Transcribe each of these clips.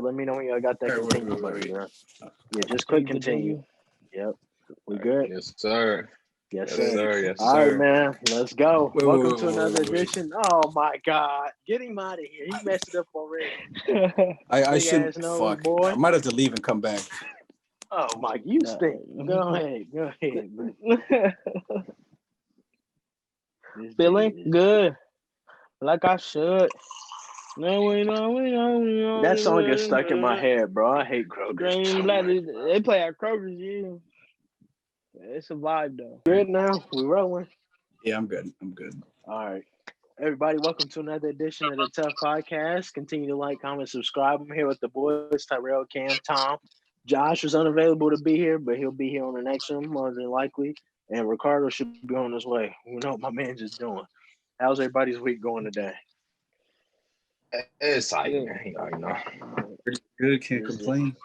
Let me know when y'all got that continue button, bro. Yeah, just click continue. Yep. We good? Yes, sir. Yes, Yes, sir. sir. Yes, All sir. right, man. Let's go. Wait, Welcome wait, to wait, another wait, wait. edition. Oh, my God. Get him out of here. He messed it up already. I Big shouldn't. ass nose, Fuck. boy. I might have to leave and come back. Oh, Mike, you stink. Go ahead. Go ahead, man. Feeling good. Like I should. That That song gets stuck in my head, bro. I hate Kroger's. Green Black. They play at Kroger's, yeah. It's a vibe, though. Good now? We rolling? Yeah, I'm good. I'm good. All right. Everybody, welcome to another edition of the Tough Podcast. Continue to like, comment, subscribe. I'm here with the boys, Tyrell, Cam, Tom. Josh was unavailable to be here, but he'll be here on the next one, more than likely. And Ricardo should be on his way. We know what my man's just doing. How's everybody's week going today? It's like, you know. Pretty good. Can't complain.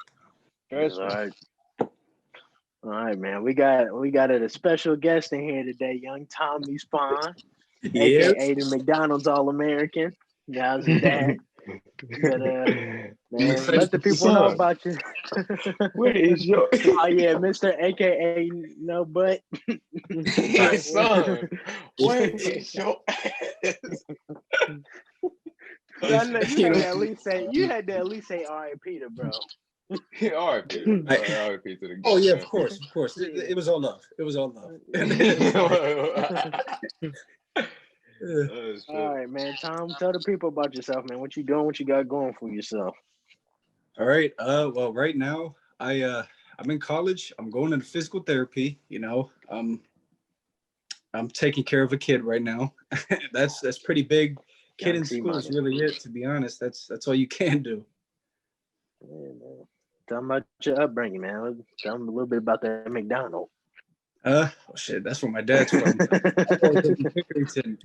All right. All right, man. We got a special guest in here today, young Tommy Spahn, aka the McDonald's All-American. How's his dad? But man, let the people know about you. Where is your Oh yeah, Mr. aka No Butt. son? Where is your ass? I know you had to at least say R.I.P. to bro. R.I.P. R.I.P. to the Oh yeah, of course. It was all love. It was all love. All right, man. Tom, tell the people about yourself, man. What you doing? What you got going for yourself? All right. Well, right now I'm in college. I'm going into physical therapy. You know, I'm taking care of a kid right now. that's pretty big. Kid in school is really it. To be honest, that's all you can do. Yeah, man. Tell them about your upbringing, man. Tell them a little bit about that McDonald's. Oh shit, that's where my dad's from. Pickerington.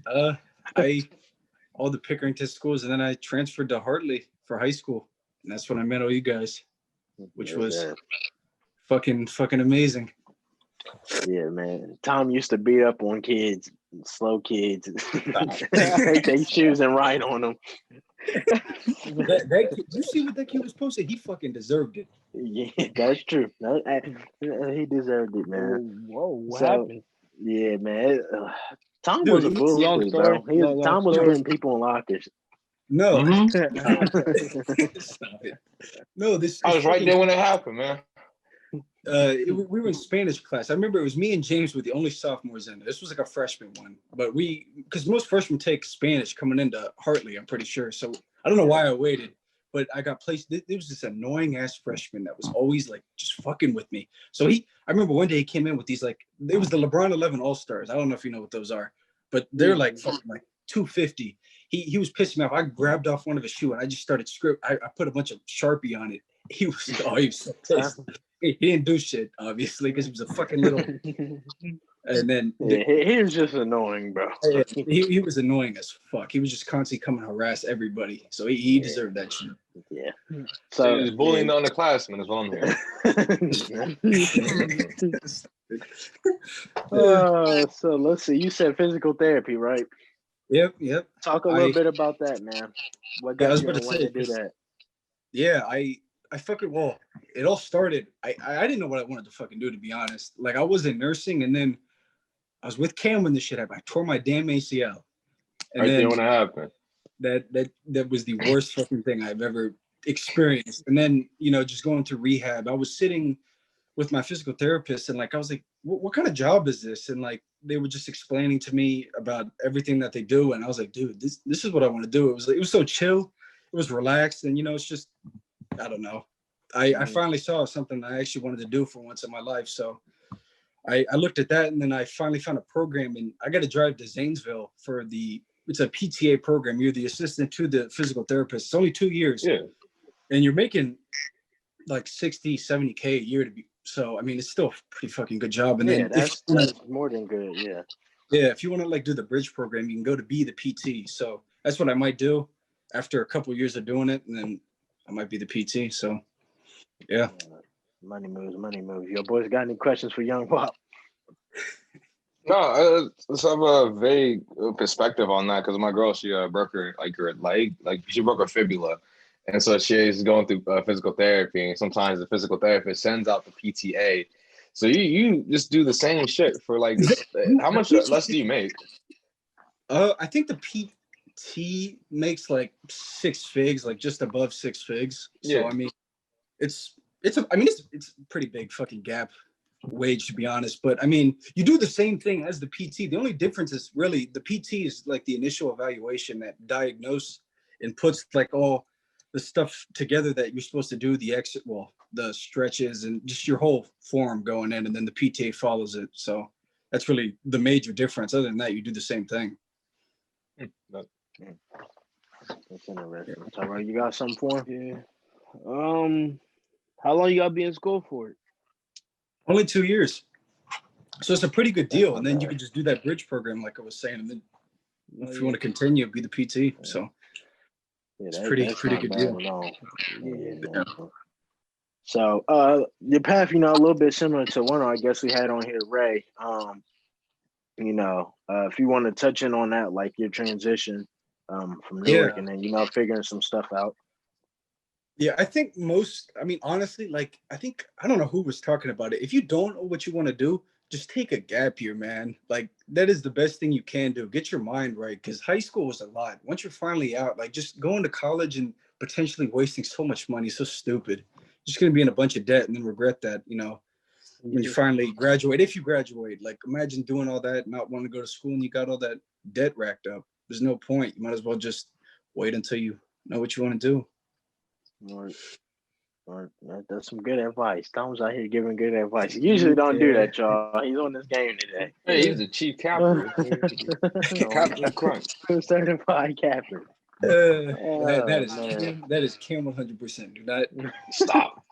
All the Pickerington schools, and then I transferred to Hartley for high school, and that's when I met all you guys, which was fucking amazing. Yeah, man. Tom used to beat up on kids, slow kids. Take shoes and ride on them. That kid, you see what that kid was posting? He fucking deserved it. Yeah, that's true. He deserved it, man. Whoa, what happened? Yeah, man. Tom Dude, was a bully, bro. Tom was putting people in lockers. No. Mm-hmm. No, I was right there when it happened, man. We were in Spanish class. I remember it was me and James were the only sophomores in. This was like a freshman one, but because most freshmen take Spanish coming into Hartley, I'm pretty sure. So I don't know why I waited, but I got placed. There was this annoying ass freshman that was always like just fucking with me. So I remember one day he came in with these it was the LeBron 11 All-Stars. I don't know if you know what those are, but they're like fucking like 250. He was pissing me off. I grabbed off one of his shoe and I just started I put a bunch of Sharpie on it. He was so pissed. He didn't do shit, obviously, because he was a fucking little. And then he was just annoying, bro. He was annoying as fuck. He was just constantly coming to harass everybody. So he deserved that shit. Yeah. So he was bullying the underclassmen is what I'm hearing. So let's see. You said physical therapy, right? Yep. Talk a little bit about that, man. What got you and when to do that? Yeah, I fucking, well, it all started, I didn't know what I wanted to fucking do, to be honest. Like, I was in nursing, and then I was with Cam when this shit happened. I tore my damn ACL. And there when it happened. That was the worst fucking thing I've ever experienced. And then, just going to rehab, I was sitting with my physical therapist, and I was like, what kind of job is this? And they were just explaining to me about everything that they do. And I was like, dude, this is what I want to do. It was so chill. It was relaxed. And, it's just, I don't know. I finally saw something I actually wanted to do for once in my life. So I looked at that, and then I finally found a program, and I got to drive to Zanesville it's a PTA program. You're the assistant to the physical therapist. It's only 2 years. Yeah. And you're making like 60, 70K a year to be. So, I mean, it's still a pretty fucking good job. And then that's more than good. Yeah. Yeah. If you want to do the bridge program, you can go to be the PT. So that's what I might do after a couple of years of doing it. And then I might be the PT. So, yeah. Money moves. Your boys got any questions for Young Pop? No, let's have a vague perspective on that, because my girl, she broke her leg, she broke her fibula, And so she's going through physical therapy, and sometimes the physical therapist sends out the PTA. So you just do the same shit for like this. How much less do you make? I think the PT makes like 6 figs, like just above 6 figs. So Yeah. I mean, it's a pretty big fucking gap wage, to be honest. But I mean, you do the same thing as the PT. The only difference is really the PT is like the initial evaluation that diagnose and puts like all the stuff together that you're supposed to do, the stretches and just your whole form going in, and then the PTA follows it. So that's really the major difference. Other than that, you do the same thing. That's interesting. Tyrell, you got something for him? Yeah. How long you gotta be in school for it? Only 2 years. So it's a pretty good deal. And then you can just do that bridge program, like I was saying. And then if you want to continue, be the PT. So it's pretty good deal. Yeah. So your path, a little bit similar to one I guess we had on here, Ray. If you want to touch in on that, like your transition from Newark and then, figuring some stuff out. Yeah, I think honestly, like, I don't know who was talking about it. If you don't know what you want to do, just take a gap year, man. Like, that is the best thing you can do. Get your mind right, because high school was a lot. Once you're finally out, like, just going to college and potentially wasting so much money, so stupid. Just going to be in a bunch of debt and then regret that, when you finally graduate. If you graduate, like, imagine doing all that, not wanting to go to school, and you got all that debt racked up. There's no point. You might as well just wait until you know what you want to do. That's some good advice. Tom's out here giving good advice. He usually don't do that, y'all. He's on this game today. Hey, he's a chief capper. Captain Crunch. Certified capper. That is Cam 100%. Do not stop.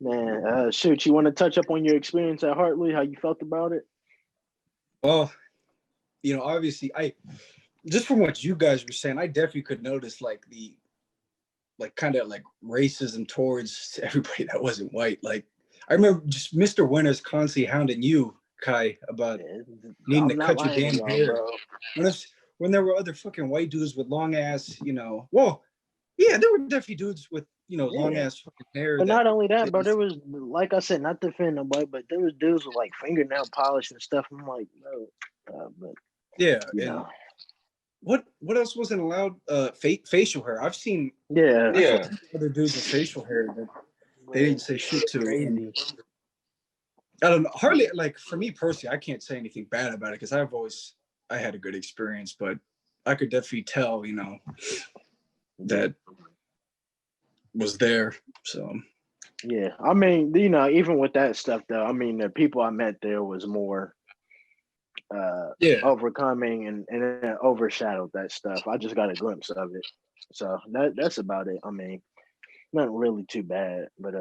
Man, shoot, you want to touch up on your experience at Hartley? How you felt about it? Well, obviously, just from what you guys were saying, I definitely could notice kind of racism towards everybody that wasn't white. Like, I remember just Mr. Winters constantly hounding you, Kai, about needing to cut your damn hair. When there were other fucking white dudes with long ass, there were definitely dudes with, long ass fucking hair. But not only that, bro, there was, like I said, not to offend nobody, but there was dudes with like fingernail polish and stuff. I'm like, bro, but yeah, What else wasn't allowed? Facial hair. I've seen other dudes with facial hair that they didn't say shit to. Crazy. I don't know. Hardly, like, for me personally, I can't say anything bad about it because I had a good experience, but I could definitely tell, that was there. So yeah, I mean, even with that stuff though, I mean, the people I met there was more overcoming and it overshadowed that stuff. I just got a glimpse of it, so that's about it. I mean, not really too bad, but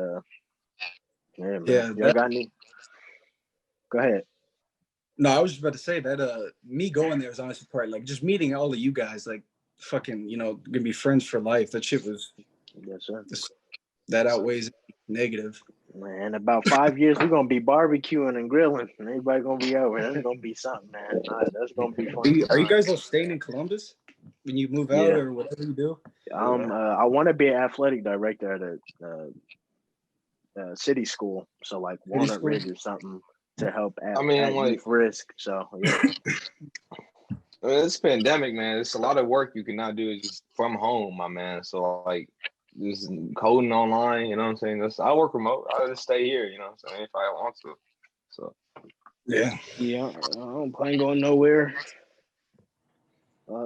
y'all got any? Go ahead. No, I was just about to say that me going there was honestly part, like, just meeting all of you guys, like, fucking, gonna be friends for life. That shit was, yes, sir. That outweighs negative. Man, about 5 years we're gonna be barbecuing and grilling, and everybody gonna be over. That's gonna be something, man. That's gonna be fun. Are you guys all staying in Columbus when you move out or whatever you do? I want to be an athletic director at a city school, so like Walnut Ridge or something, to help at youth risk. So yeah. This pandemic, man, it's a lot of work you cannot do just from home, my man. So like, just coding online, you know what I'm saying? I work remote. I just stay here, you know what I'm saying, if I want to. So yeah, I don't plan going nowhere.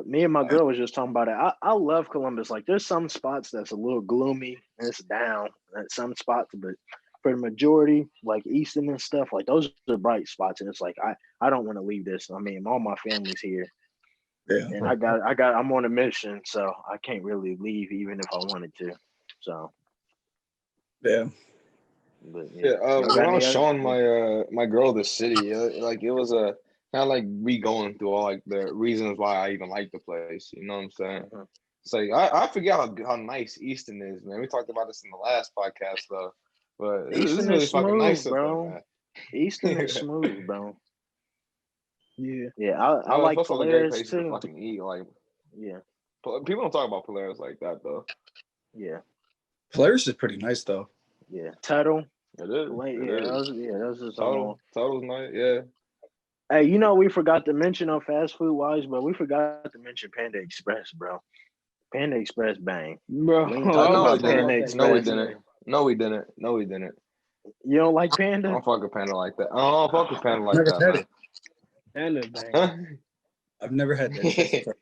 Me and my girl was just talking about it. I love Columbus. Like, there's some spots that's a little gloomy and it's down at some spots, but for the majority, like Easton and stuff, like those are bright spots. And it's like I don't want to leave this. I mean, all my family's here. Yeah. And I'm on a mission, so I can't really leave even if I wanted to. So yeah. But, when I was showing my girl the city, like, it was a kind of like going through all like the reasons why I even like the place. You know what I'm saying? Mm-hmm. It's like I forget how nice Easton is, man. We talked about this in the last podcast though, but Easton is really fucking nice, bro. Easton is smooth, bro. Yeah. I like Polaris too. To fucking eat, like, yeah. People don't talk about Polaris like that though. Yeah. Polaris is pretty nice though. Yeah. Tuttle. It is. Those are some. Tuttle's nice. Yeah. Hey, you know we forgot to mention on fast food wise, but we forgot to mention Panda Express, bro. Panda Express bang. Bro, We ain't talking about Panda Express. No, we didn't. You don't like Panda? I don't fuck with Panda like that. I don't fuck with Panda like that. Panda bang. Huh? I've never had that.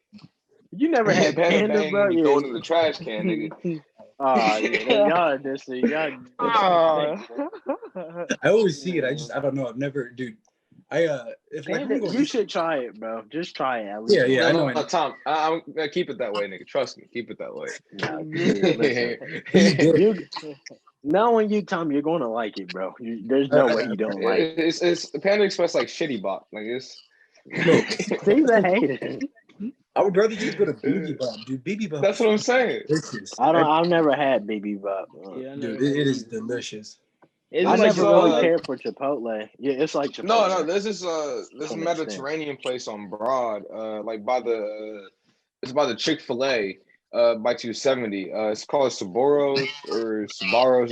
You never had Panda, bro? You throw it in the trash can, nigga. Y'all this y'all. I always see it. I don't know. I've never, dude. If Panda, like, you should try it, bro. Just try it. At least. Yeah. No, Tom. I'm gonna keep it that way, nigga. Trust me. Keep it that way. Listen, knowing you, Tom, you're gonna like it, bro. There's no way you don't like it. It's Panda Express like shitty bop. Like it's. He's a hater. I would rather just go to BB Bop, dude. BB Bop. That's what I'm saying. I've never had BB Bop. Dude, it is delicious. I never really cared for Chipotle. Yeah, it's like Chipotle. No, this is this Mediterranean place on Broad, like it's by the Chick-fil-A, by 270. It's called Saboros or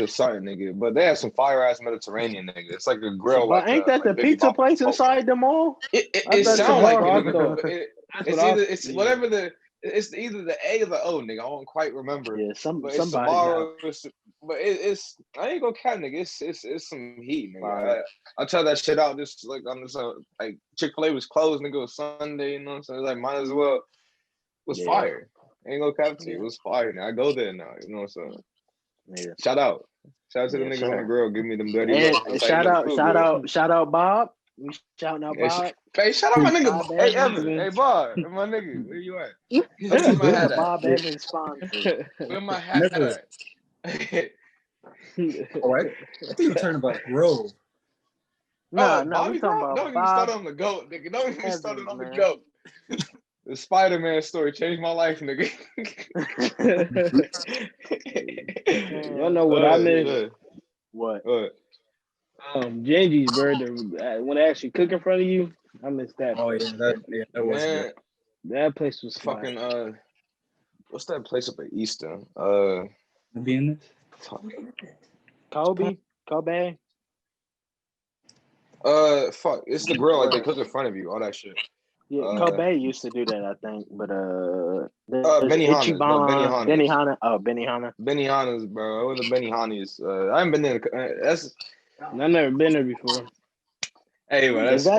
something, nigga. But they have some fire ass Mediterranean, nigga. It's like a grill. But ain't that the pizza place inside the mall? It sounds like it. It's whatever it's either the A or the O, nigga. I don't quite remember. Yeah, somebody. But it's I ain't gonna count, nigga. It's some heat, nigga. I'll tell that shit out just like on this like Chick-fil-A was closed, nigga. It was Sunday, you know what I'm saying? Like might as well. It was fire. I ain't gonna cap to you. It was fire. Now I go there now, you know what I'm saying? Yeah. Shout out to the niggas on the grill. Give me them dirty looks. Shout out Bob. We shouting out Bob. Hey, shout out my nigga. Hey, Evan. Hey, Bob. My nigga. Where you at? Bob Evans sponsor. Where my hat at? All right. I think you're talking about Grove. No, we talking about don't even Bob. start on the GOAT, nigga. Don't even start on the GOAT. The Spider-Man story changed my life, nigga. Y'all know what I miss? What? Genji's burger, when they actually cook in front of you, I miss that. Oh yeah, that was good. That place was fucking what's that place up at Easton? Be in this? Kobe. Fuck, it's the grill like they cook in front of you, all that shit. Yeah, Kobe used to do that, I think, but Benihana's. Benihana. Oh, Benihana. Benihana's, bro. I went to Benihana's. I haven't been there. I've never been there before. Hey, man, that's is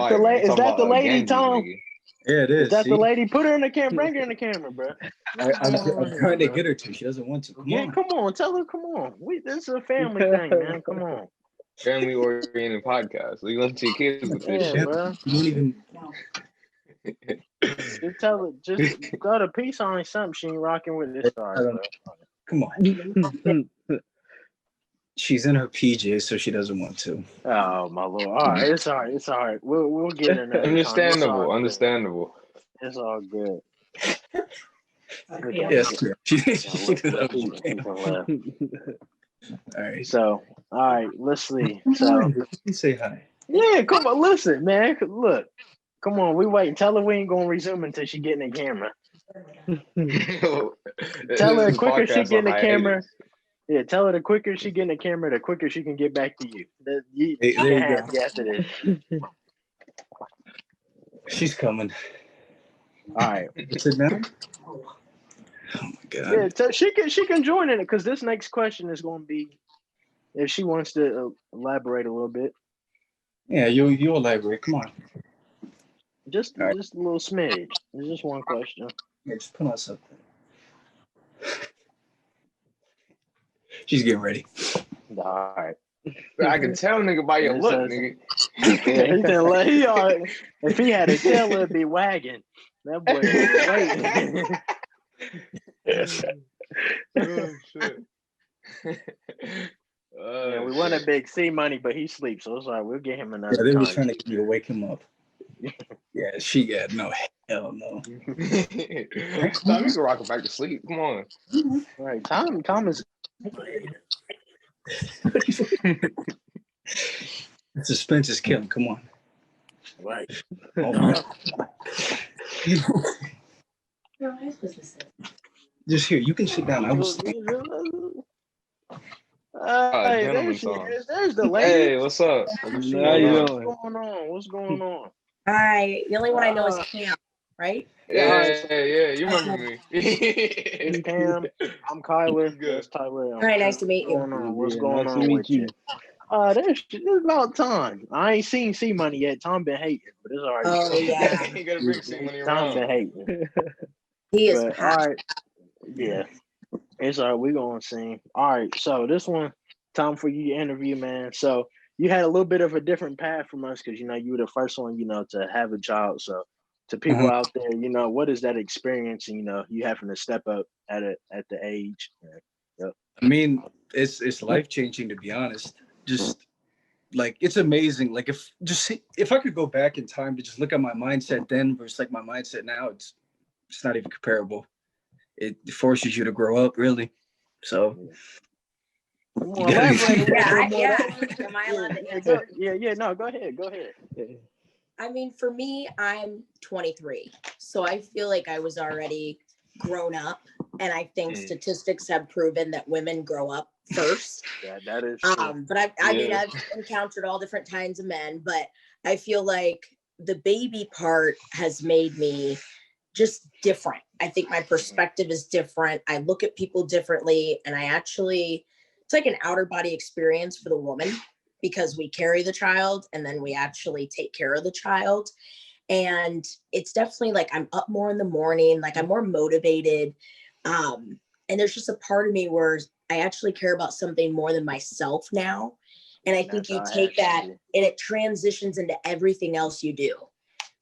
that the lady, Tom? Yeah, it is. Is that the lady? Put her in the camera. Bring her in the camera, bro. I'm trying to get her to. She doesn't want to. Come on. Tell her. Come on. This is a family thing, man. Come on. Family oriented podcast. We listen to your kids with this shit. Bro. You don't even. Just tell her. Just go to peace on something. She ain't rocking with this star. Come on. She's in her PJs, so she doesn't want to. Oh my lord! All right, it's all right. We'll get in there. Understandable. It's all good. Yes, all right. So, all right. Let's see. So, say hi. Yeah, come on. Listen, man. Look, come on. We waiting. Tell her we ain't gonna resume until she get in the camera. Tell her the quicker she get in the camera. Yeah, tell her the quicker she get in the camera, the quicker she can get back to you. There you go. After this. She's coming. All right. Sit down. Oh my god. Yeah, she can join in it because this next question is going to be if she wants to elaborate a little bit. Yeah, you elaborate. Come on. Just a little smidge. It's just one question. Yeah, just put on something. She's getting ready. All right. I can tell, nigga, by your look, nigga. Yeah, if he had a tail, it'd be wagging. That boy was waiting. Oh, shit. Yeah, we want a big C money, but he sleeps, so it's all right. We'll get him another. Yeah, they were trying to get me to wake him up. Yeah, she got no hell no. Tom, you can rock her back to sleep. Come on. All right, Tom is. Suspense is killing. Come on. Right. Oh my God. Just here, you can sit down. I was. Hey, there she is. There's the lady. Hey, what's up? How you doing? What's going on? Hi. The only one I know is Cam, right? Yeah, you remember me. It's Cam. I'm Kyler. That's Tyrell. All right, nice to meet you. What's going on with you? There's about time. I ain't seen C Money yet. Tom been hating, but it's all right. Oh yeah. You gotta bring C Money Tom around. been hating. He is all right. Yeah. It's all right. We're going to see. All right. So this one, Tom, for you to interview, man. So you had a little bit of a different path from us because, you were the first one, to have a child. So to people out there, what is that experience? And, you having to step up at the age. Yep. I mean, it's life-changing, to be honest. Just like, it's amazing. Like if I could go back in time to just look at my mindset then versus like my mindset now, it's not even comparable. It forces you to grow up, really. So Am I allowed to answer? No, go ahead. I mean, for me, I'm 23, so I feel like I was already grown up, and I think statistics have proven that women grow up first. Yeah, that is true. But I mean, I've encountered all different kinds of men, but I feel like the baby part has made me just different. I think my perspective is different. I look at people differently, and it's like an outer body experience for the woman because we carry the child and then we actually take care of the child. And it's definitely like I'm up more in the morning, like I'm more motivated. And there's just a part of me where I actually care about something more than myself now. And I think you take that and it transitions into everything else you do.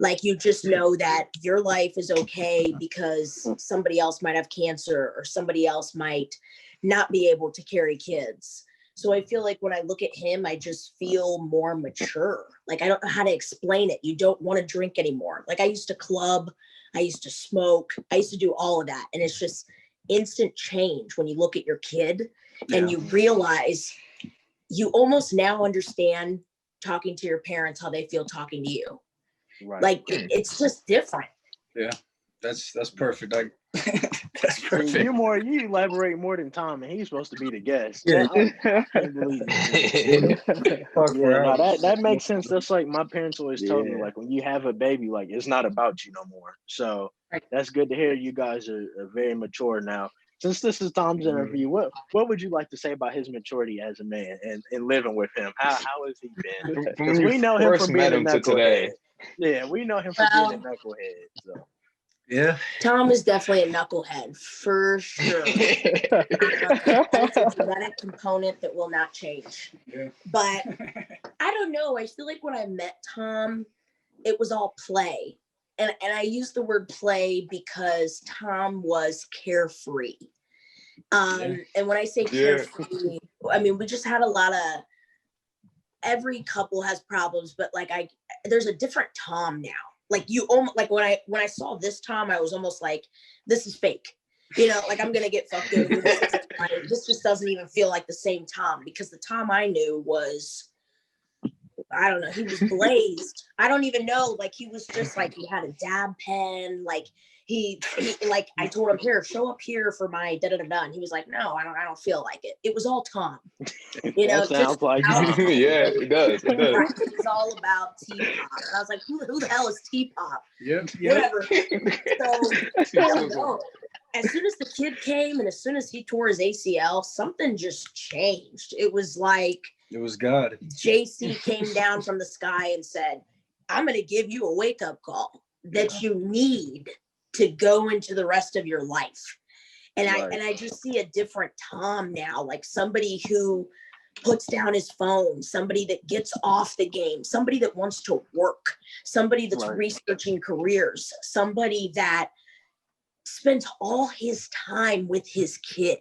Like you just know that your life is okay because somebody else might have cancer or somebody else might not be able to carry kids. So I feel like when I look at him, I just feel more mature. Like I don't know how to explain it. You don't want to drink anymore. Like I used to club, I used to smoke, I used to do all of that. And it's just instant change when you look at your kid and you realize you almost now understand talking to your parents, how they feel talking to you. Right. Like it's just different. Yeah, that's perfect. That's perfect. You elaborate more than Tom, and he's supposed to be the guest. Yeah, that makes sense. That's like my parents always told me, like when you have a baby, like it's not about you no more. So that's good to hear. You guys are very mature now. Since this is Tom's interview, what would you like to say about his maturity as a man and living with him? How has he been? Because we know him from being a knucklehead. Yeah, we know him from being a knucklehead. So. Yeah. Tom is definitely a knucklehead for sure. It's a genetic component that will not change. Yeah. But I don't know. I feel like when I met Tom, it was all play. And I use the word play because Tom was carefree. And when I say carefree, I mean, we just had a lot of, every couple has problems, but like there's a different Tom now. Like you almost like when I saw this Tom, I was almost like, this is fake. Like I'm gonna get fucked over. This just doesn't even feel like the same Tom, because the Tom I knew was, I don't know, he was blazed. I don't even know. Like he was just like, he had a dab pen. Like he like I told him, here, show up here for my da-da-da-da. And he was like, no, I don't feel like it. It was all Tom. That sounds like yeah, it does. It does. It was all about T-Pop. And I was like, who the hell is T-Pop? Yeah. Whatever. So as soon as the kid came and as soon as he tore his ACL, something just changed. It was like it was God. JC came down from the sky and said, I'm going to give you a wake-up call that you need to go into the rest of your life. And I just see a different Tom now, like somebody who puts down his phone, somebody that gets off the game, somebody that wants to work, somebody that's researching careers, somebody that spends all his time with his kid.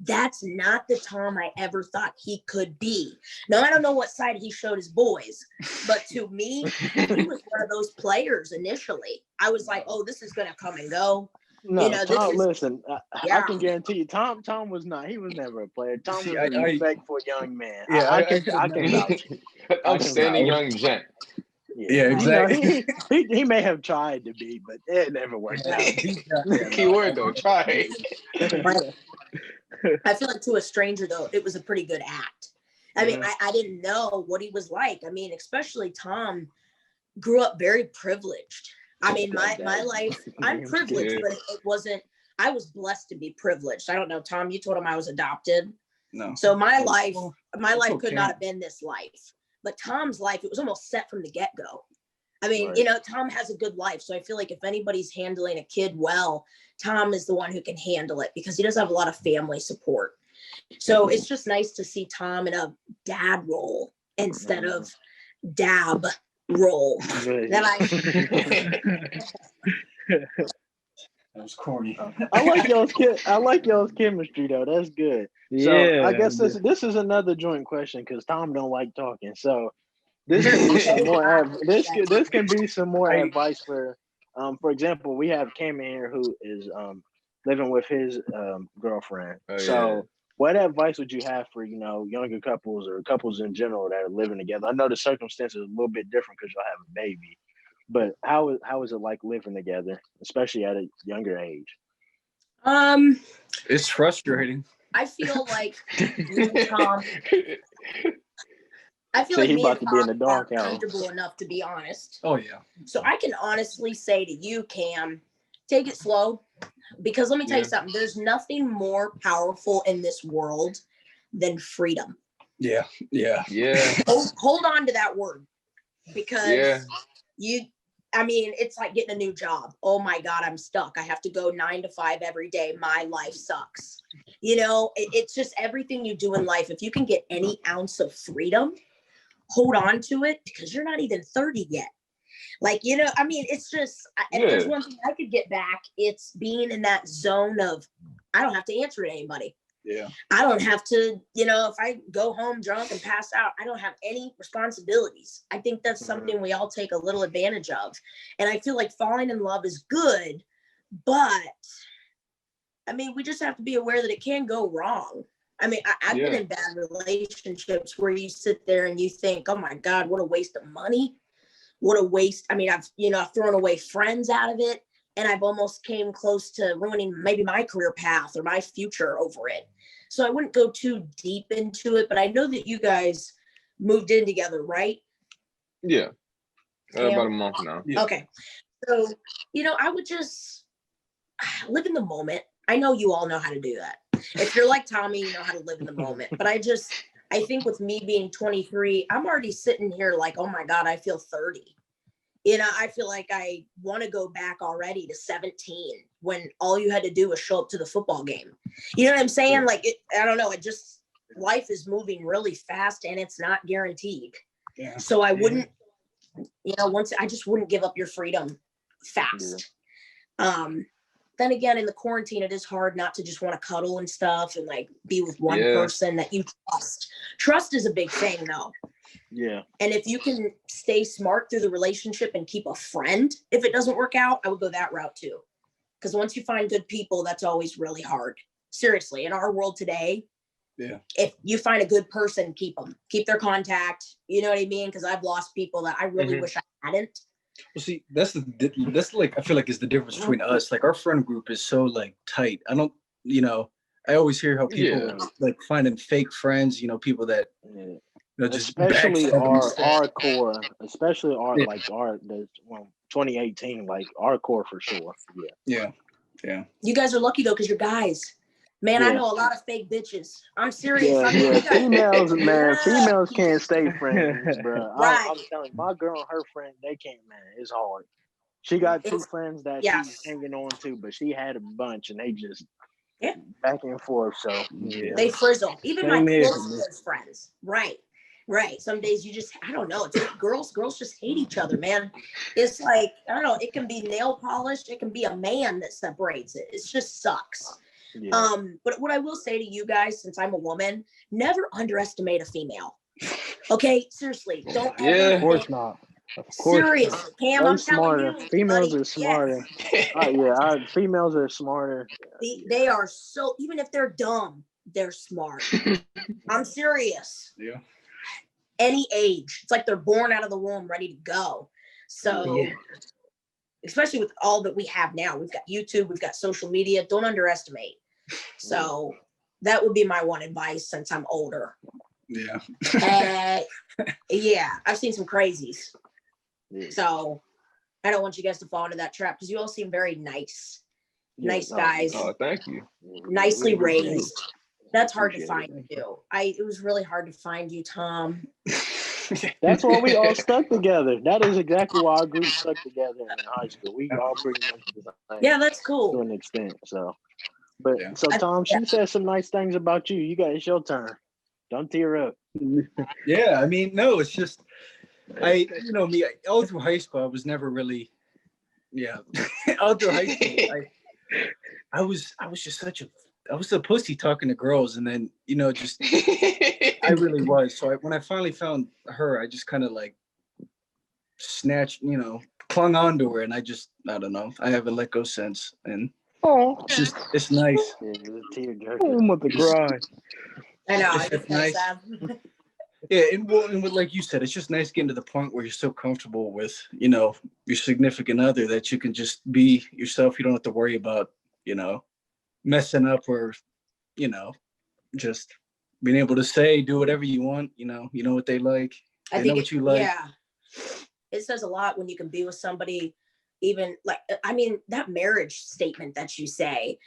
That's not the Tom I ever thought he could be. Now, I don't know what side he showed his boys, but to me, he was one of those players initially. I was like, oh, this is going to come and go. No, Tom, listen, I can guarantee you, Tom was not. He was never a player. Tom was a respectful young man. Yeah, I can vouch. Outstanding young gent. Yeah, exactly. He may have tried to be, but it never worked out. Keyword though, try. I feel like to a stranger though, it was a pretty good act. I mean, I didn't know what he was like. I mean, especially Tom grew up very privileged. I mean, my life, I'm privileged, but it wasn't, I was blessed to be privileged. I don't know, Tom, you told him I was adopted. No. So my life could not have been this life. But Tom's life, it was almost set from the get-go. I mean, you know, Tom has a good life. So I feel like if anybody's handling a kid well, Tom is the one who can handle it because he does have a lot of family support. So it's just nice to see Tom in a dad role instead of dab role. That was corny. I like y'all's chemistry though. That's good. So I guess this is another joint question because Tom don't like talking. So this can be some more. This can be some more advice for example, we have Cam in here who is living with his girlfriend. What advice would you have for younger couples or couples in general that are living together? I know the circumstances are a little bit different because y'all have a baby. But how is it like living together, especially at a younger age? It's frustrating. I feel like me and Tom. I feel like me and Tom are comfortable enough to be honest. Oh yeah. So I can honestly say to you, Cam, take it slow, because let me tell you something. There's nothing more powerful in this world than freedom. Yeah. Hold on to that word, because I mean, it's like getting a new job. Oh my God, I'm stuck. I have to go 9 to 5 every day. My life sucks. You know, it's just everything you do in life. If you can get any ounce of freedom, hold on to it, because you're not even 30 yet. Like, you know, I mean, it's just, if there's one thing I could get back, it's being in that zone of, I don't have to answer to anybody. Yeah. I don't have to, you know, if I go home drunk and pass out, I don't have any responsibilities. I think that's something we all take a little advantage of. And I feel like falling in love is good, but I mean, we just have to be aware that it can go wrong. I mean, I've been in bad relationships where you sit there and you think, oh my God, what a waste of money. What a waste. I mean, I've thrown away friends out of it. And I've almost came close to ruining maybe my career path or my future over it. So I wouldn't go too deep into it, but I know that you guys moved in together, right? Yeah. About a month now. Yeah. Okay. So, you know, I would just live in the moment. I know you all know how to do that. If you're like Tommy, you know how to live in the moment. But I think with me being 23, I'm already sitting here like, oh my God, I feel 30. You know, I feel like I want to go back already to 17 when all you had to do was show up to the football game. You know what I'm saying? Like, I don't know. Life is moving really fast and it's not guaranteed. Yeah. So I wouldn't, you know, I just wouldn't give up your freedom fast. Yeah. Then again, in the quarantine, it is hard not to just want to cuddle and stuff and like be with one person that you trust. Trust is a big thing though. Yeah. And if you can stay smart through the relationship and keep a friend, if it doesn't work out, I would go that route too. Because once you find good people, that's always really hard. Seriously, in our world today, if you find a good person, keep them. Keep their contact. You know what I mean? Because I've lost people that I really wish I hadn't. Well, see, that's like, I feel like is the difference between us. Like our friend group is so like tight. I don't, you know, I always hear how people like finding fake friends, you know, people that, you know, just especially our core, especially like the 2018, like our core for sure. Yeah. You guys are lucky though, because you're guys. Man, I know a lot of fake bitches. I'm serious. Females can't stay friends, bro. Right. I'm telling you, my girl and her friend, they can't, man. It's hard. She got two friends that she's hanging on to, but she had a bunch and they just back and forth. So they frizzle. Even my closest friends. Right. Some days you just, I don't know. It's like girls just hate each other, man. It's like, I don't know. It can be nail polished. It can be a man that separates it. It just sucks. Yeah. But what I will say to you guys, since I'm a woman, never underestimate a female. Okay, seriously, don't ever. Of course not. Of course. Seriously, Cam, I'm smarter. telling you, females are smarter. Females are smarter. They are so. Even if they're dumb, they're smart. I'm serious. Yeah. any age. It's like they're born out of the womb, ready to go. So, especially with all that we have now, we've got YouTube, we've got social media. Don't underestimate. So that would be my one advice since I'm older. Yeah. Yeah, I've seen some crazies. So I don't want you guys to fall into that trap because you all seem very nice. Nice guys. Oh, thank you. Nicely raised. That's hard to find too. It was really hard to find you, Tom. That's why we all stuck together. That is exactly why our group stuck together in high school. We all pretty much the same. Yeah, that's cool. To an extent. So, but so Tom, she said some nice things about you. It's your turn. Don't tear up. Yeah, I mean, no, it's just me. All through high school, I was never really. Yeah, all through high school, I was just I was a pussy talking to girls, and then just I really was. So when I finally found her, I just kind of like snatched, clung on to her, and I don't know. I haven't let go since, and it's nice. I'm about to cry. I know. It's nice. Yeah, and like you said, it's just nice getting to the point where you're so comfortable with, your significant other that you can just be yourself. You don't have to worry about, messing up or, just being able to do whatever you want. You know what they like. They know what you like. Yeah, it says a lot when you can be with somebody. Even that marriage statement that you say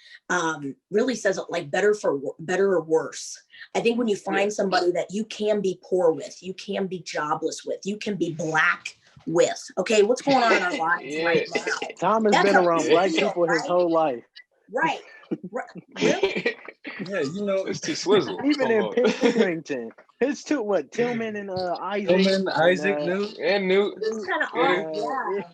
really says it, like better or worse. I think when you find somebody that you can be poor with, you can be jobless with, you can be black with. Okay, what's going on in our lives right now? Tom has been around black people his whole life. Right. Really? Yeah, it's too swizzle. Even in Pickerington. It's too Tillman and Isaac. Tillman, Isaac, Newt. And Newt. It's kind of odd,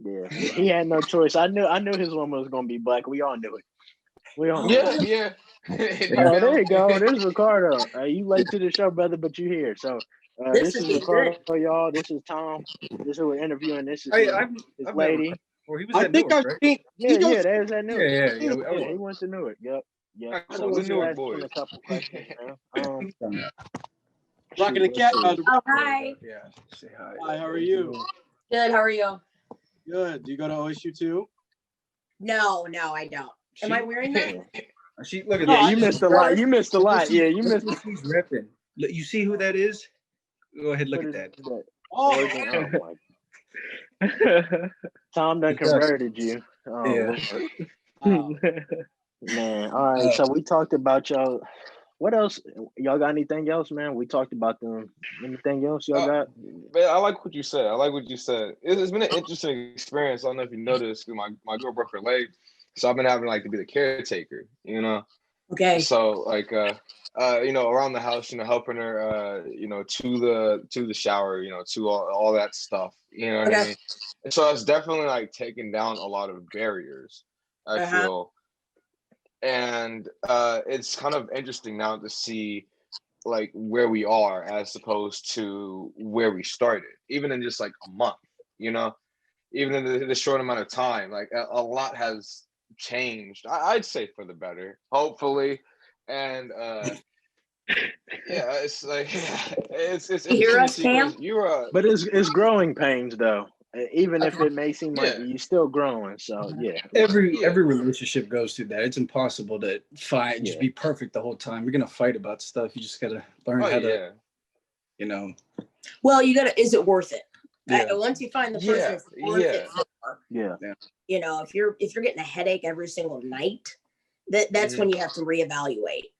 Yeah, he had no choice. I knew his woman was gonna be black. We all knew it. Yeah. Oh, there you go. There's Ricardo. You late to the show, brother, but you here. So this is Ricardo, y'all. This is Tom. This is who we're interviewing. This is his lady. Well, he was at Newark, right? Yeah, there's that Newark. Yeah. He went to Newark. Yep. So we're Newark boys. A couple questions now. Rocking the cat. Oh, hi. Yeah. Say hi. Hi, how are you? Good. How are you? Good. Do you go to OSU too? No, I don't. Am I wearing that? Look at that. that. You missed a lot. You missed a lot. Yeah, you missed. She's ripping. You see who that is? Go ahead, look at that. Oh my. Tom done converted you. Yeah. Man. All right. So we talked about y'all. What else? Y'all got anything else, man? We talked about them. Anything else y'all got? Man, I like what you said. It's been an interesting experience. I don't know if you noticed. My girl broke her leg, so I've been having to be the caretaker. Okay. So around the house, helping her, to the shower, to all that stuff. You know what I mean? So it's definitely taking down a lot of barriers, I feel. And it's kind of interesting now to see where we are as opposed to where we started, even in just a month, even in the short amount of time, a lot has changed. I'd say for the better, hopefully. And it's it's you hear us, Cam? But it's growing pains though. Even if it may seem like you're still growing, so every relationship goes through that. It's impossible to fight just be perfect the whole time. You're gonna fight about stuff. You just gotta learn how to, Well, you gotta. Is it worth it? Once you find the person, it's worth it. If you're getting a headache every single night, that's when you have to reevaluate.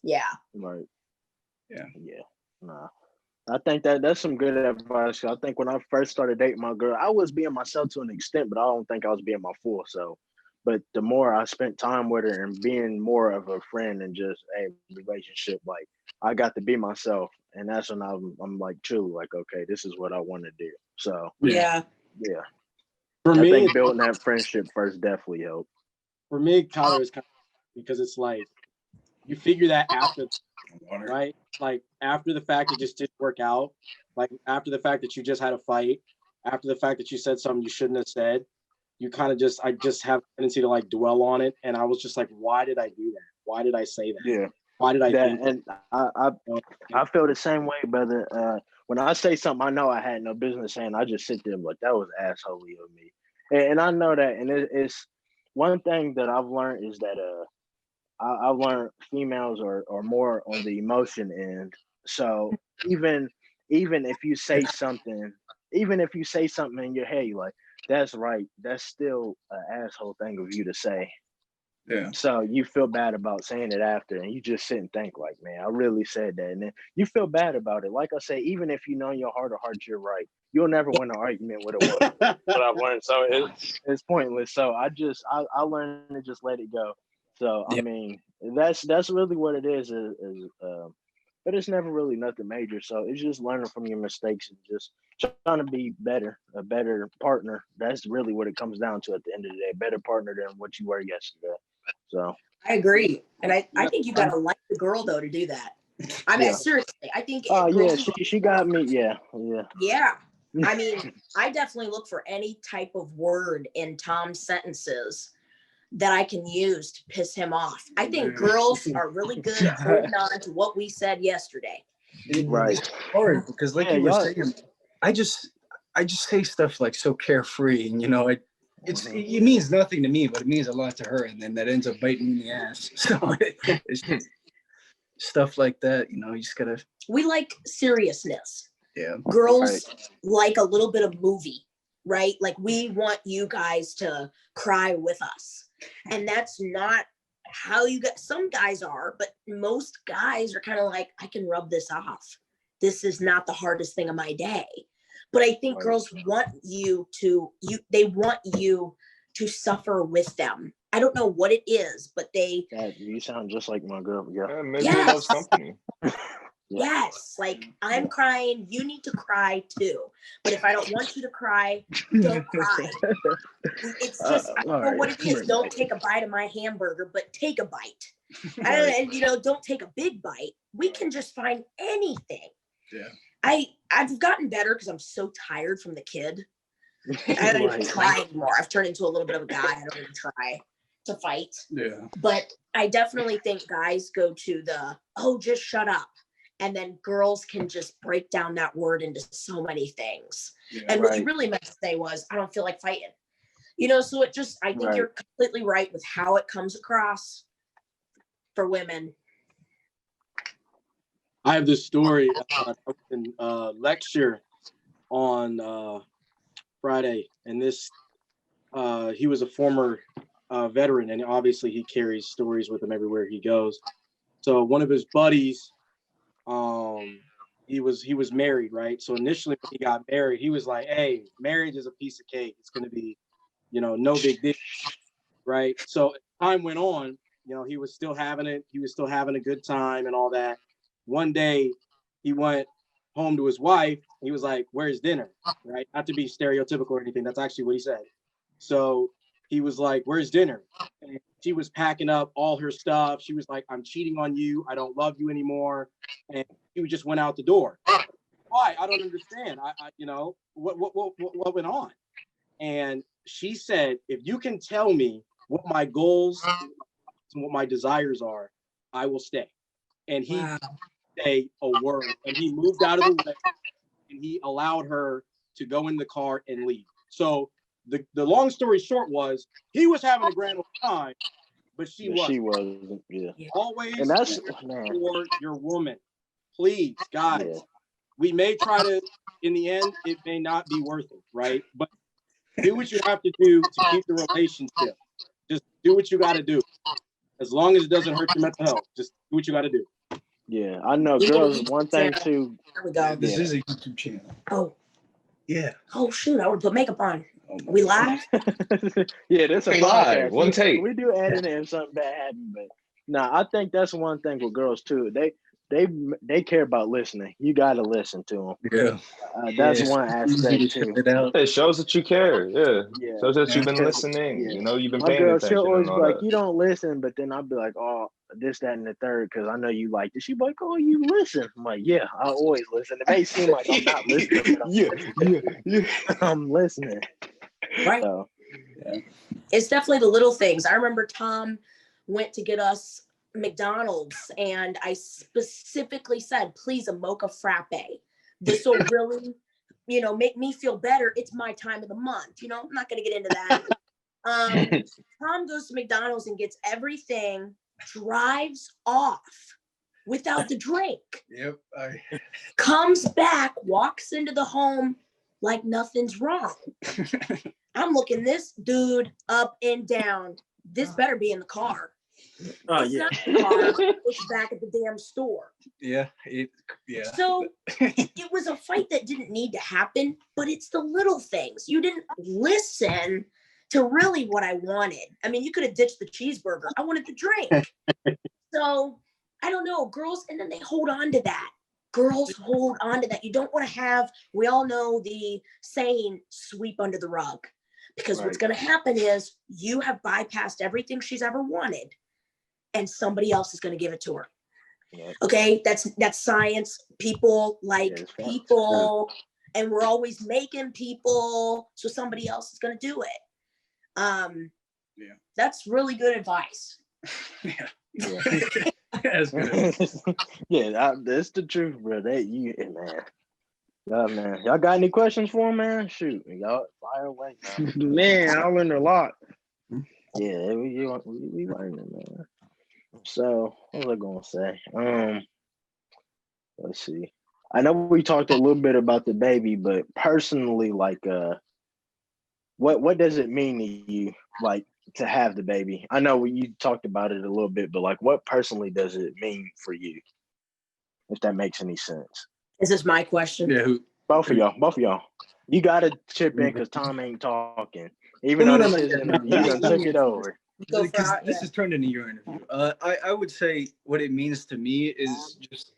Yeah. Right. Yeah. Nah. I think that's some good advice. I think when I first started dating my girl, I was being myself to an extent, but I don't think I was being my full self. But the more I spent time with her and being more of a friend and just a relationship, I got to be myself, and that's when I'm truly okay, this is what I want to do. So yeah. For I me, think building that friendship first definitely helped. For me, Tyler, is kind of because it's you figure that after. Right? After the fact it just didn't work out, after the fact that you just had a fight, after the fact that you said something you shouldn't have said, you kind of I just have a tendency to dwell on it. And I was just why did I do that? Why did I say that? Yeah. Why did I think And I feel the same way, brother. When I say something I know I had no business saying, I just sit there and like, that was assholey of me. And I know that. And it's one thing that I've learned is that I've learned females are more on the emotion end. So even if you say something, in your head, you're like, that's right, that's still an asshole thing of you to say. Yeah. So you feel bad about saying it after, and you just sit and think like, man, I really said that. And then you feel bad about it. Like I say, even if you know in your heart of hearts you're right, you'll never win an argument with a woman. But I've learned, so it's pointless. So I learned to just let it go. So I mean, that's really what it is. But it's never really nothing major. So it's just learning from your mistakes and just trying to be better, a better partner. That's really what it comes down to at the end of the day. A better partner than what you were yesterday. So I agree. And I think you gotta like the girl though to do that. I mean, seriously, I think she got me. Yeah. I mean, I definitely look for any type of word in Tom's sentences that I can use to piss him off. I think girls are really good at holding on to what we said yesterday. Right. It's hard because like you were saying, I just say stuff like so carefree, and it means nothing to me, but it means a lot to her, and then that ends up biting me in the ass. So it's just stuff like that, you just gotta. We like seriousness. Yeah. Girls like a little bit of movie, right? Like we want you guys to cry with us. And that's not how you get. Some guys are, but most guys are kind of like, I can rub this off. This is not the hardest thing of my day. But I think girls want they want you to suffer with them. I don't know what it is, but you sound just like my girl. Yeah. Misery loves company. Yes, like I'm crying, you need to cry too. But if I don't want you to cry, don't cry. It's just I don't know what it is. Don't take a bite of my hamburger, but take a bite. I don't don't take a big bite. We can just find anything. Yeah. I've gotten better because I'm so tired from the kid. I don't even try anymore. I've turned into a little bit of a guy. I don't even try to fight. Yeah. But I definitely think guys go to just shut up. And then girls can just break down that word into so many things. Yeah, and what you really meant to say was, I don't feel like fighting. So it just, I think you're completely right with how it comes across for women. I have this story. I was in lecture on Friday, and he was a former veteran, and obviously he carries stories with him everywhere he goes. So one of his buddies, he was married, right? So initially when he got married, he was like, hey, marriage is a piece of cake. It's going to be, no big deal, right? So as time went on, he was still having it. He was still having a good time and all that. One day he went home to his wife. He was like, where's dinner, right? Not to be stereotypical or anything. That's actually what he said. So he was like, where's dinner? And she was packing up all her stuff. She was like, I'm cheating on you. I don't love you anymore. And he just went out the door. Why? I don't understand. What went on? And she said, if you can tell me what my goals and what my desires are, I will stay. And he didn't say a word. And he moved out of the way and he allowed her to go in the car and leave. So the long story short was he was having a grand old time, but she wasn't. Yeah. Always and that's for your woman. Please, guys, we may try to, in the end, it may not be worth it, right? But do what you have to do to keep the relationship. Just do what you got to do. As long as it doesn't hurt your mental health, just do what you got to do. Yeah, I know, girls. One thing too. There we go. This is a YouTube channel. Oh. Yeah. Oh shoot! I would put makeup on. Are we live? Yeah, that's a live. One take. We do editing if something bad happens, but I think that's one thing with girls too. They care about listening. You got to listen to them. Yeah. That's one aspect too. It shows that you care. Yeah. Shows that you've been listening. Yeah. You've been My paying girl, attention. She'll always and be all like, that. you don't listen, but then I'll be like, oh, this, that, and the third, because I know you like this. She'll be like, oh, you listen. I'm like, yeah, I always listen. It may seem like I'm not listening, but I'm listening. Right. So, It's definitely the little things. I remember Tom went to get us McDonald's and I specifically said, please, a mocha frappe. This will really, make me feel better. It's my time of the month. I'm not going to get into that. Tom goes to McDonald's and gets everything, drives off without the drink. Yep. Comes back, walks into the home like nothing's wrong. I'm looking this dude up and down. This better be in the car. Oh, it's yeah. not in the car. It's back at the damn store. Yeah. So it was a fight that didn't need to happen, but it's the little things. You didn't listen to really what I wanted. I mean, you could have ditched the cheeseburger. I wanted the drink. So I don't know, girls, and then they hold on to that. Girls hold on to that. You don't want to have, we all know the saying, sweep under the rug. Because what's going to happen is you have bypassed everything she's ever wanted, and somebody else is going to give it to her. Yep. Okay, that's science. People like people, and we're always making people, so somebody else is going to do it. That's really good advice. That's good. That's the truth, bro. Man. Y'all got any questions for him, man? Shoot, y'all fire away. Man, I learned a lot. Yeah, we learning, man. So what was I gonna say? Let's see. I know we talked a little bit about the baby, but personally, like, what does it mean to you, like, to have the baby? I know you talked about it a little bit, but like, what personally does it mean for you? If that makes any sense. Is this my question? Yeah. Both of y'all. You gotta chip in because Tom ain't talking. Even though this is interview, you done took it over. Because this is turned into your interview. I would say what it means to me is just,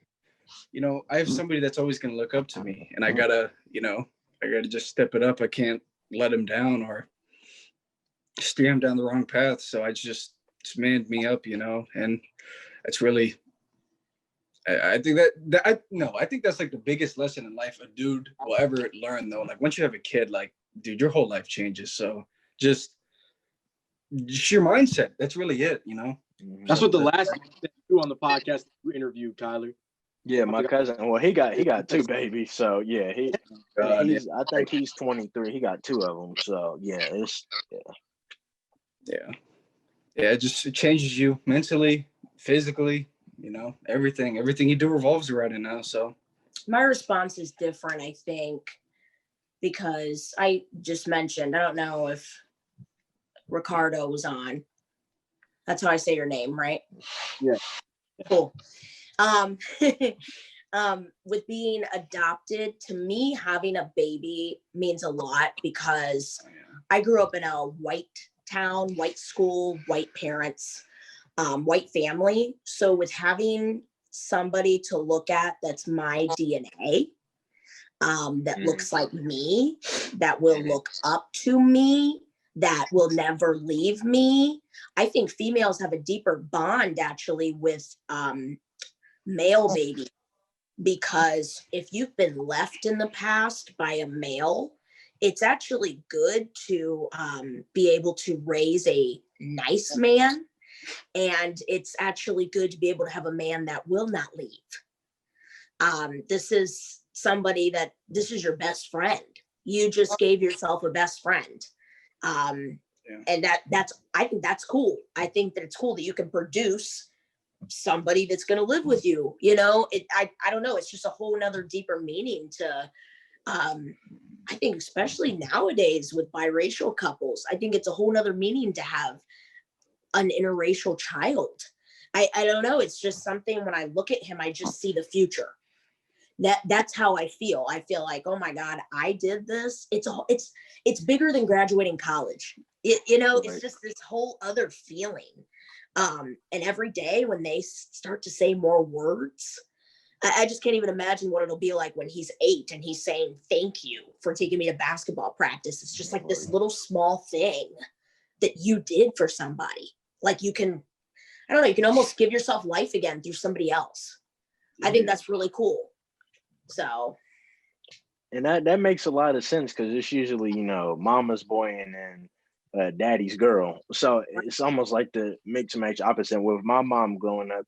I have somebody that's always going to look up to me, and I gotta just step it up. I can't let him down or steer him down the wrong path. So it's manned me up, and it's really, I think I think that's like the biggest lesson in life a dude will ever learn, though. Like, once you have a kid, like, dude, your whole life changes. So just your mindset. That's really it, That's what the last you on the podcast you interviewed, Tyler. Yeah, my cousin. Well, he got two babies, so yeah, I think he's 23. He got two of them, so yeah, it changes you mentally, physically. Everything you do revolves around it now. So my response is different, I think, because I just mentioned, I don't know if Ricardo was on. That's how I say your name, right? Yeah. Cool. With being adopted, to me, having a baby means a lot because I grew up in a white town, white school, white parents, white family. So with having somebody to look at that's my DNA, that looks like me, that will look up to me, that will never leave me. I think females have a deeper bond actually with male baby, because if you've been left in the past by a male, it's actually good to be able to raise a nice man. And it's actually good to be able to have a man that will not leave. This is somebody this is your best friend. You just gave yourself a best friend. And I think that's cool. I think that it's cool that you can produce somebody that's going to live with you. I don't know. It's just a whole nother deeper meaning to, I think, especially nowadays with biracial couples, I think it's a whole nother meaning to have an interracial child. I don't know. It's just something, when I look at him, I just see the future. That's how I feel. I feel like, oh my God, I did this. It's bigger than graduating college. It's just this whole other feeling. And every day when they start to say more words, I just can't even imagine what it'll be like when he's 8 and he's saying, thank you for taking me to basketball practice. It's just like this little small thing that you did for somebody. Like, you can almost give yourself life again through somebody else. I think that's really cool. So. And that makes a lot of sense, because it's usually, mama's boy and then daddy's girl. So it's almost like the mix and match opposite. With my mom growing up,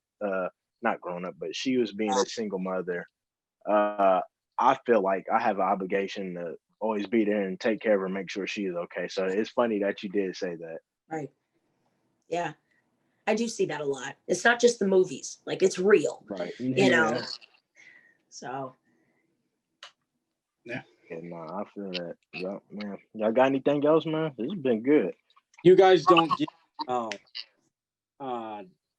not growing up, but she was being a single mother. I feel like I have an obligation to always be there and take care of her, make sure she is okay. So it's funny that you did say that. Right. Yeah. I do see that a lot. It's not just the movies, like it's real. Right. You know. So yeah, no, I feel that. Yeah, man. Y'all got anything else, man? This has been good. You guys don't get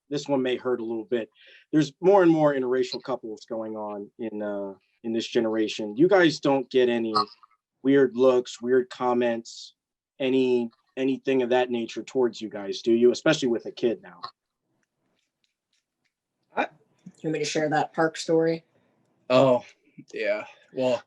this one may hurt a little bit. There's more and more interracial couples going on in this generation. You guys don't get any weird looks, weird comments, anything of that nature towards you guys, do you? Especially with a kid now. You want me to share that park story? Oh, yeah. Well,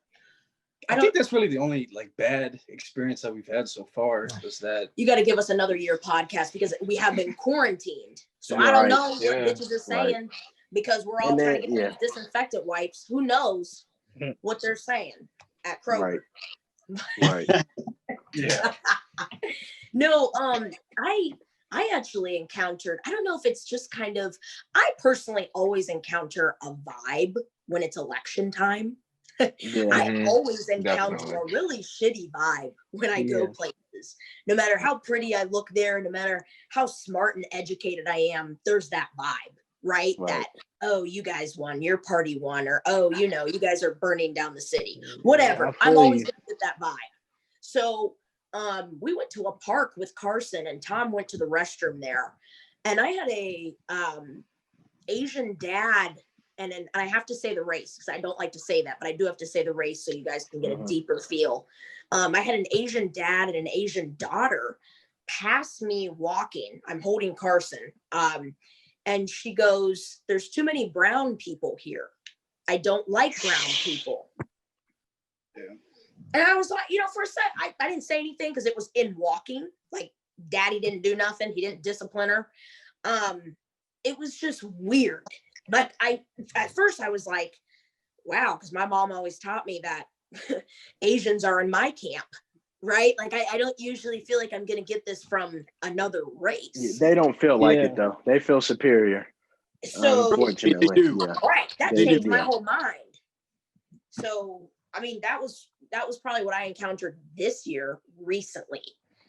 I think that's really the only like bad experience that we've had so far was that. You got to give us another year podcast because we have been quarantined. So I don't know what bitches are saying because we're all trying to get these disinfectant wipes. Who knows what they're saying at Kroger? Right. Yeah. No, I actually encountered, I don't know if it's just kind of, I personally always encounter a vibe when it's election time. I always encounter a really shitty vibe when I go places. No matter how pretty I look there, no matter how smart and educated I am, there's that vibe, right? That, oh, you guys won, your party won, or oh, you know, you guys are burning down the city. Whatever. I'm always gonna get that vibe. So we went to a park with Carson and Tom went to the restroom there. And I had a Asian dad, and I have to say the race because I don't like to say that, but I do have to say the race so you guys can get a deeper feel. I had an Asian dad and an Asian daughter pass me walking. I'm holding Carson. And she goes, "There's too many brown people here. I don't like brown people." Yeah. And I was like, you know, for a sec, I didn't say anything because it was in walking. Like, daddy didn't do nothing. He didn't discipline her. It was just weird. But at first I was like, wow, because my mom always taught me that Asians are in my camp, right? Like, I don't usually feel like I'm going to get this from another race. They don't feel like it, though. They feel superior. So, unfortunately. Right. That changed my whole mind. So, I mean, that was probably what I encountered this year recently.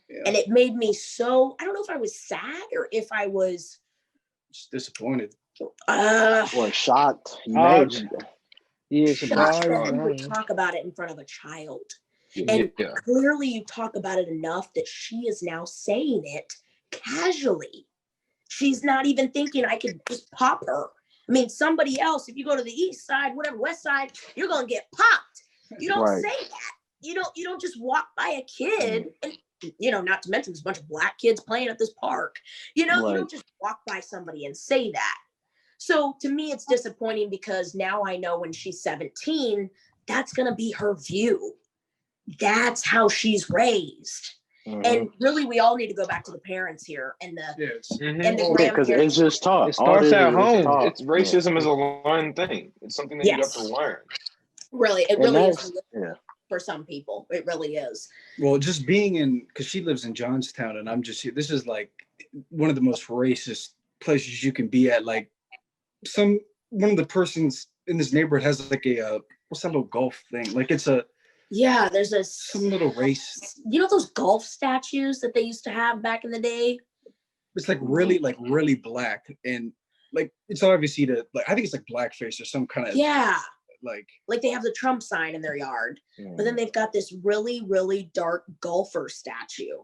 Yeah. And it made me so, I don't know if I was sad or if I was just disappointed. Or shocked. Shocked that you would talk about it in front of a child. And clearly you talk about it enough that she is now saying it casually. She's not even thinking I could just pop her. I mean, somebody else, if you go to the east side, whatever, west side, you're going to get popped. You don't say that. You don't just walk by a kid and, you know, not to mention there's a bunch of black kids playing at this park. You know, you don't just walk by somebody and say that. So to me, it's disappointing because now I know when she's 17, that's going to be her view. That's how she's raised. And really, we all need to go back to the parents here and the because it's just taught. It starts at home. It's racism is a learned thing. It's something that you have to learn. Really, it really is for some people. It really is. Well, just being in, because she lives in Johnstown, and I'm just here. This is like one of the most racist places you can be at. Like one of the persons in this neighborhood has like a what's that little golf thing? Like it's a. Yeah, there's some little race. You know those golf statues that they used to have back in the day? It's like really black, and like it's obviously I think it's like blackface or some kind of like they have the Trump sign in their yard, but then they've got this really, really dark golfer statue.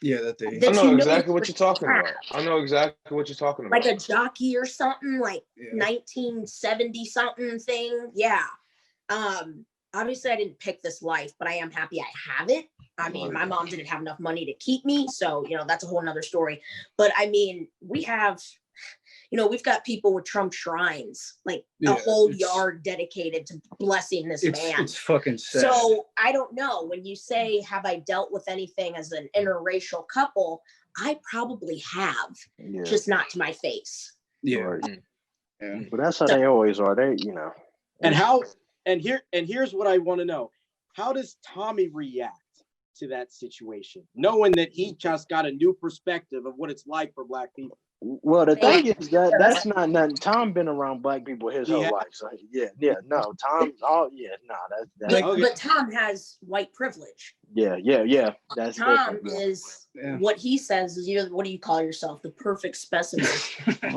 Yeah, I know exactly what you're talking about. I know exactly what you're talking about. Like a jockey or something, like 1970 something thing. Yeah. Obviously I didn't pick this life, but I am happy I have it. I mean, my mom didn't have enough money to keep me. So, you know, that's a whole nother story. But I mean, we have, you know, we've got people with Trump shrines, like a whole yard dedicated to blessing this man. It's fucking sad. So I don't know. When you say, have I dealt with anything as an interracial couple? I probably have, just not to my face. Yeah. But that's how they always are. They, you know. And here's what I want to know. How does Tommy react to that situation, knowing that he just got a new perspective of what it's like for Black people. Well, the thing is that's not nothing. Tom been around Black people his whole life, so no, Tom. But Tom has white privilege. Yeah. That's Tom is what he says is, what do you call yourself? The perfect specimen.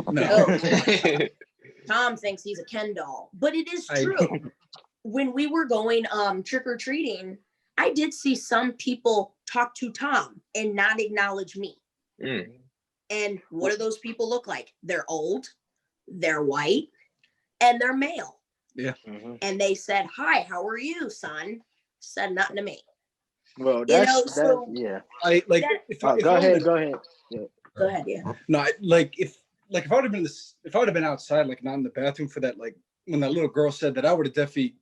No. Tom thinks he's a Ken doll, but it is true. When we were going trick or treating, I did see some people talk to Tom and not acknowledge me. And what do those people look like? They're old, they're white, and they're male. Yeah. And they said, "Hi, how are you, son?" Said nothing to me. Well, that's I like. Go ahead. Yeah. Go ahead. Yeah. No, if I would have been outside, like not in the bathroom for that, like when that little girl said that, I would have definitely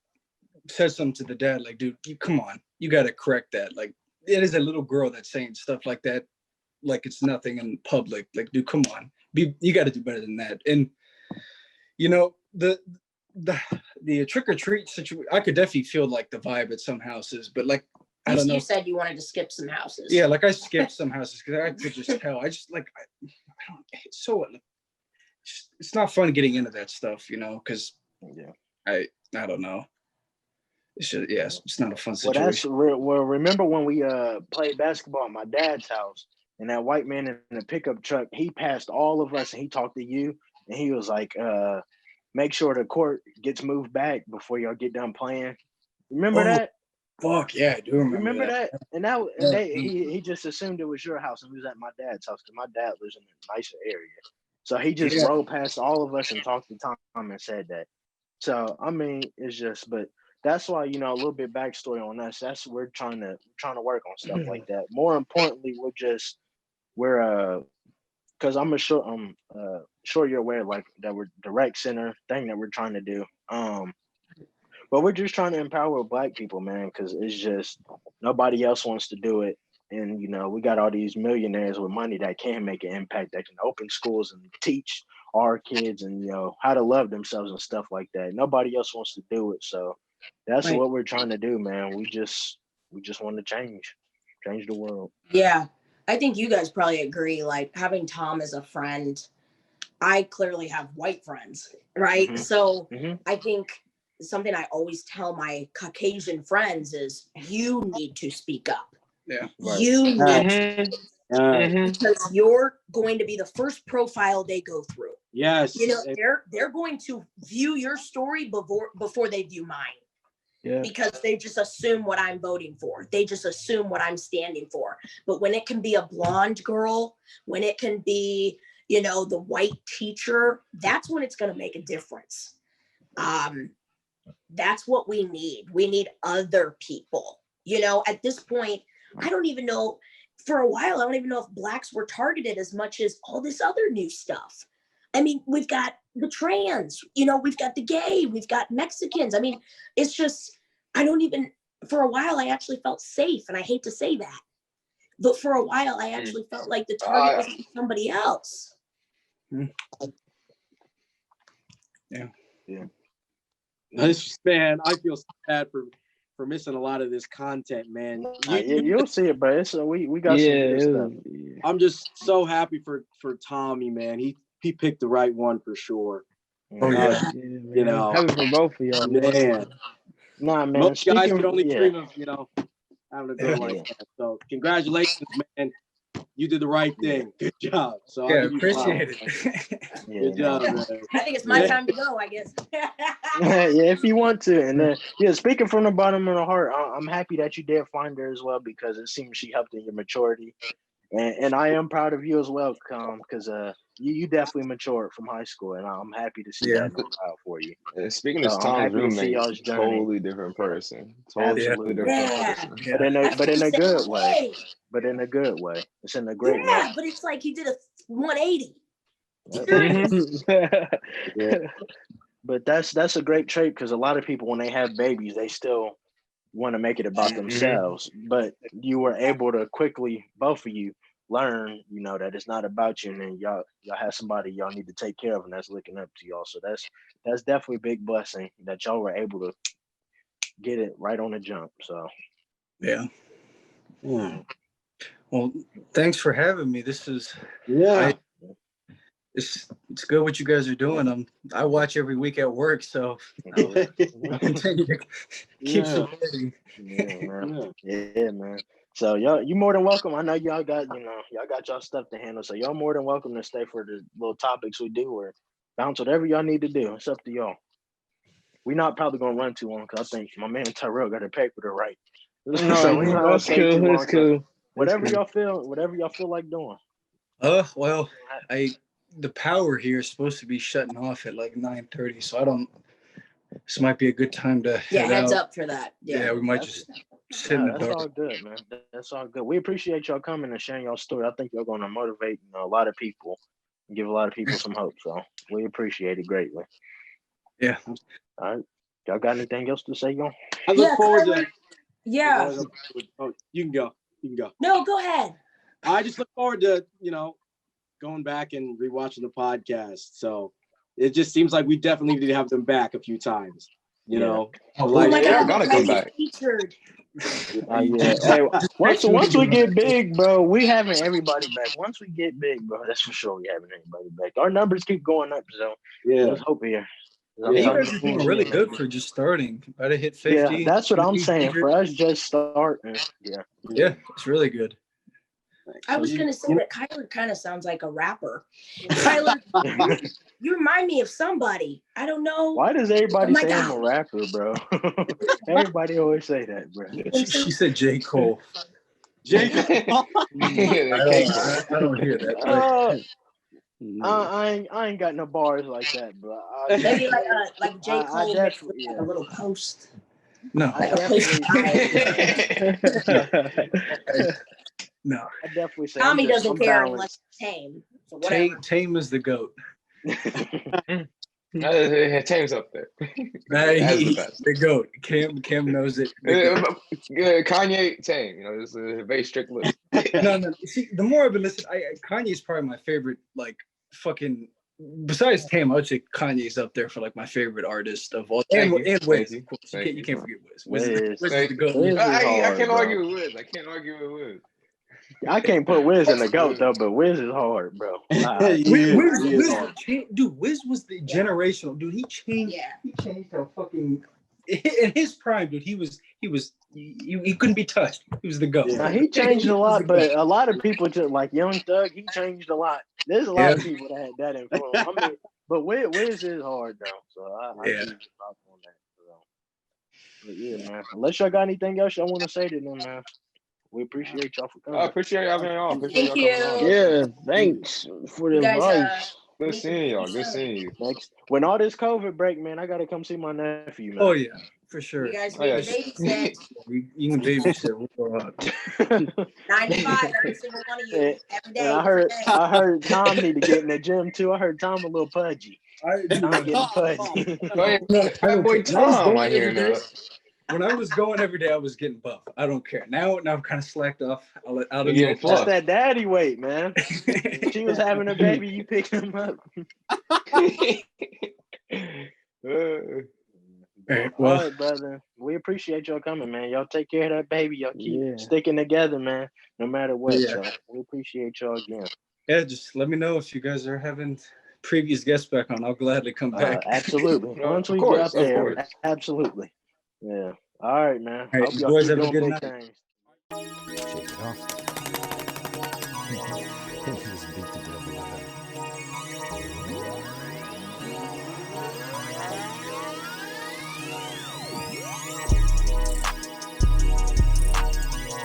said something to the dad, like, dude, come on, you got to correct that. Like, it is a little girl that's saying stuff like that, like it's nothing in public. Like, dude, come on, you got to do better than that. And the trick or treat situation, I could definitely feel like the vibe at some houses, but like, I don't know. You said you wanted to skip some houses. Yeah, like I skipped some houses because I could just tell. I just like, I don't. So it's not fun getting into that stuff, because I don't know. It's not a fun situation. Well, remember when we played basketball at my dad's house, and that white man in the pickup truck, he passed all of us and he talked to you, and he was like, make sure the court gets moved back before y'all get done playing. Remember that? Fuck yeah, I do remember that. And he just assumed it was your house, and we was at my dad's house because my dad lives in a nicer area. So he just rode past all of us and talked to Tom and said that. So I mean, it's just, but that's why, a little bit backstory on us. That's we're trying to work on stuff like that. More importantly, we're because I'm sure you're aware, like, that we're the rec center thing that we're trying to do. But we're just trying to empower Black people, man, because it's just nobody else wants to do it. And, we got all these millionaires with money that can make an impact, that can open schools and teach our kids and, how to love themselves and stuff like that. Nobody else wants to do it. So that's what we're trying to do, man. We just want to change the world. Yeah. I think you guys probably agree, like having Tom as a friend, I clearly have white friends, right? Mm-hmm. So I think something I always tell my Caucasian friends is you need to speak up. Yeah. Right. You need to, because you're going to be the first profile they go through. Yes. They're going to view your story before they view mine. Yeah. Because they just assume what I'm voting for. They just assume what I'm standing for. But when it can be a blonde girl, when it can be, the white teacher, that's when it's going to make a difference. That's what we need. We need other people. At this point, I don't even know, for a while, I don't even know if Blacks were targeted as much as all this other new stuff. I mean, we've got the trans, we've got the gay, we've got Mexicans. I mean, it's just, for a while, I actually felt safe. And I hate to say that, but for a while, I actually felt like the target was somebody else. Yeah. Man, I feel bad for missing a lot of this content, man. You'll see it, bro. We got some good stuff. I'm just so happy for Tommy, man. He picked the right one for sure. Oh yeah, happy for both of y'all, man. Nah, man. Most guys could only dream of, having a girl like that. So congratulations, man. You did the right thing. Good job. So appreciate it. Good job, man. I think it's my time to go, I guess. If you want to. And speaking from the bottom of the heart, I'm happy that you did find her as well, because it seems she helped in your maturity. And I am proud of you as well, because you definitely matured from high school, and I'm happy to see that. I'm proud for you. Speaking of Tom's roommate, totally different person. Totally different person. But in a good way. But in a good way. It's in a great way. Yeah, but it's like he did a 180. But that's a great trait, because a lot of people, when they have babies, they still want to make it about themselves. But you were able to quickly, both of you, learn, that it's not about you, and then y'all have somebody y'all need to take care of, and that's looking up to y'all. So that's definitely a big blessing that y'all were able to get it right on the jump. So yeah. Yeah. Well, thanks for having me. This is it's good what you guys are doing. I watch every week at work, so I'll continue to keep supporting. Yeah, man. So y'all, you more than welcome. I know y'all got y'all stuff to handle, so y'all more than welcome to stay for the little topics we do or bounce whatever y'all need to do. It's up to y'all. We're not probably gonna run too long because I think my man Tyrell got a paper to write. So we not gonna stay too long. That's cool. Whatever y'all feel like doing. Well, the power here is supposed to be shutting off at like 9:30, so this might be a good time to heads up for that. Yeah, we might just sit in the dark. That's all good, man. That's all good. We appreciate y'all coming and sharing your story. I think you're going to motivate a lot of people and give a lot of people some hope. So we appreciate it greatly. Yeah. All right. Y'all got anything else to say, y'all? I look forward to. Yeah. Oh, you can go. You can go. No, go ahead. I just look forward to going back and rewatching the podcast. So it just seems like we definitely need to have them back a few times. You know, they're gonna come back. Featured. Hey, once we get big, bro, we having everybody back. Once we get big, bro, that's for sure. We having everybody back. Our numbers keep going up, so let's hope here. You guys are doing really good for just starting. About to hit 50. Yeah, that's what I'm saying. For us, just starting. Yeah, it's really good. I was gonna say that Kyler kind of sounds like a rapper. Kyler, you remind me of somebody. I don't know. Why does everybody say I'm a rapper, bro? Everybody always say that, bro. She said J. Cole. J. Cole. I don't hear that. I ain't got no bars like that, bro. Maybe like J. Cole makes a little post. No. Like a post. No, I definitely say Tommy doesn't care unless Tame. So whatever. Tame is the GOAT. Tame's up there. The GOAT. Cam knows it. Kanye, Tame. It's a very strict list. No. See, the more I've been listening, Kanye's probably my favorite. Like fucking. Besides Tame, I would say Kanye's up there for like my favorite artist of all time. And Wiz, of course. You can't forget Wiz. Wiz is the GOAT. I can't argue with Wiz. I can't put Wiz in the GOAT though, but Wiz is hard, bro. Wiz was the generational dude. He changed. Yeah. He changed our fucking. In his prime, dude, he couldn't be touched. He was the GOAT. Now, he changed a lot, but a lot of people just like Young Thug. He changed a lot. There's a lot of people that had that influence. I mean, but Wiz is hard though, so I give you props on that. So. But yeah, man. Unless y'all got anything else y'all want to say to them, man. We appreciate y'all for coming. I appreciate y'all having y'all. Thank you. Yeah, thanks for the advice. Good seeing y'all. Good seeing you. Next, when all this COVID break, man, I gotta come see my nephew, man. Oh yeah, for sure. You guys need babysit. You can babysit. 9 to 5, every single one of you, every day. And I heard Tom need to get in the gym too. I heard Tom a little pudgy. Tom getting pudgy. That boy Tom, I hear now. When I was going every day, I was getting buff. I don't care. Now I'm kind of slacked off. That's that daddy weight, man. She was having a baby, you picked him up. All right, brother. We appreciate y'all coming, man. Y'all take care of that baby. Y'all keep sticking together, man. No matter what. So we appreciate y'all again. Yeah, just let me know if you guys are having previous guests back on. I'll gladly come back. Absolutely. Once we get up there, absolutely. Yeah. All right, man. All right, hope y'all boys keep have a doing good big night. things. Shake it off.